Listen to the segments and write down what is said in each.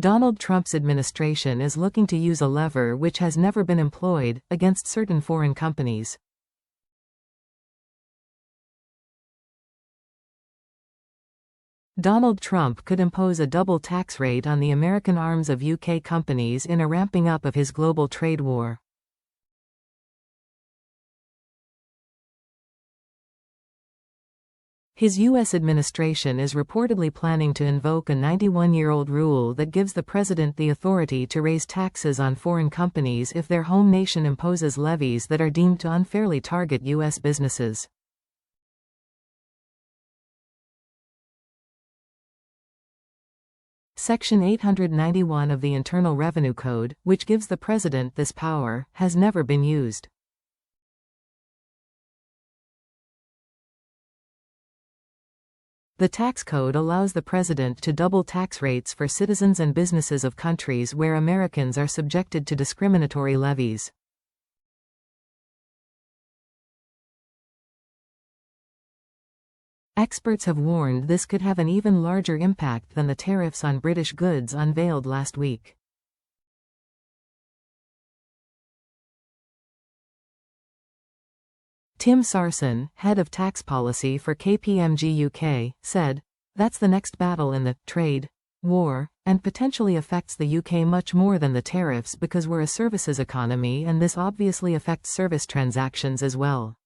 Donald Trump's administration is looking to use a lever which has never been employed, against certain foreign companies. Donald Trump could impose a double tax rate on the American arms of UK companies in a ramping up of his global trade war. His U.S. administration is reportedly planning to invoke a 91-year-old rule that gives the president the authority to raise taxes on foreign companies if their home nation imposes levies that are deemed to unfairly target U.S. businesses. Section 891 of the Internal Revenue Code, which gives the president this power, has never been used. The tax code allows the president to double tax rates for citizens and businesses of countries where Americans are subjected to discriminatory levies. Experts have warned this could have an even larger impact than the tariffs on British goods unveiled last week. Tim Sarson, head of tax policy for KPMG UK, said, "That's the next battle in the trade war, and potentially affects the UK much more than the tariffs because we're a services economy and this obviously affects service transactions as well."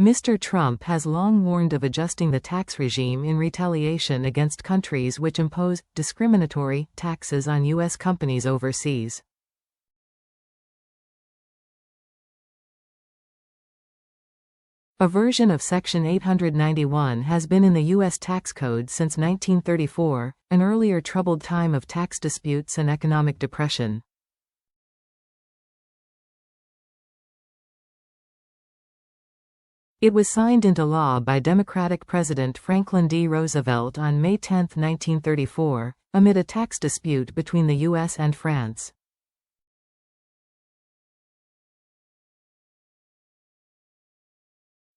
Mr. Trump has long warned of adjusting the tax regime in retaliation against countries which impose discriminatory taxes on U.S. companies overseas. A version of Section 891 has been in the U.S. tax code since 1934, an earlier troubled time of tax disputes and economic depression. It was signed into law by Democratic President Franklin D. Roosevelt on May 10, 1934, amid a tax dispute between the U.S. and France.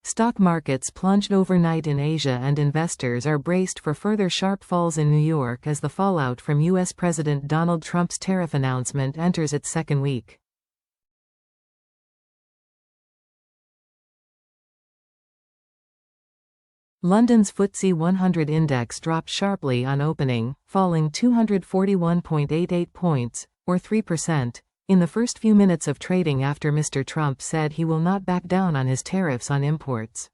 Stock markets plunged overnight in Asia and investors are braced for further sharp falls in New York as the fallout from U.S. President Donald Trump's tariff announcement enters its second week. London's FTSE 100 index dropped sharply on opening, falling 241.88 points, or 3%, in the first few minutes of trading after Mr. Trump said he will not back down on his tariffs on imports.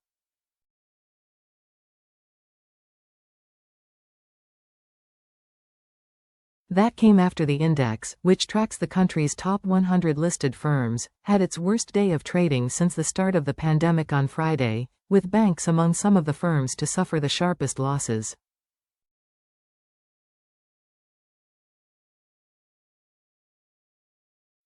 That came after the index, which tracks the country's top 100 listed firms, had its worst day of trading since the start of the pandemic on Friday, with banks among some of the firms to suffer the sharpest losses.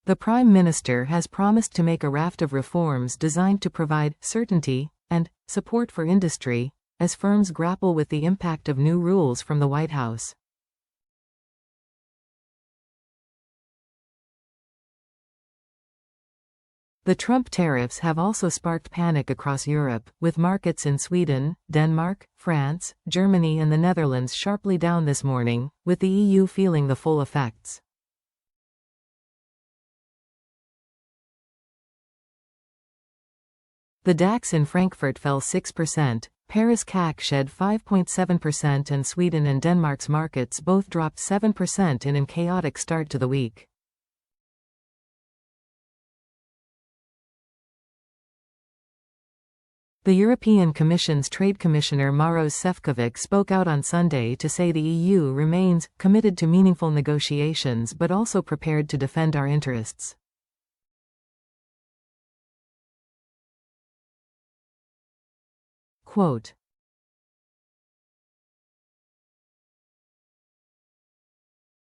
The Prime Minister has promised to make a raft of reforms designed to provide certainty and support for industry, as firms grapple with the impact of new rules from the White House. The Trump tariffs have also sparked panic across Europe, with markets in Sweden, Denmark, France, Germany and the Netherlands sharply down this morning, with the EU feeling the full effects. The DAX in Frankfurt fell 6%, Paris CAC shed 5.7% and Sweden and Denmark's markets both dropped 7% in a chaotic start to the week. The European Commission's Trade Commissioner Maros Sefcovic spoke out on Sunday to say the EU remains committed to meaningful negotiations but also prepared to defend our interests. Quote,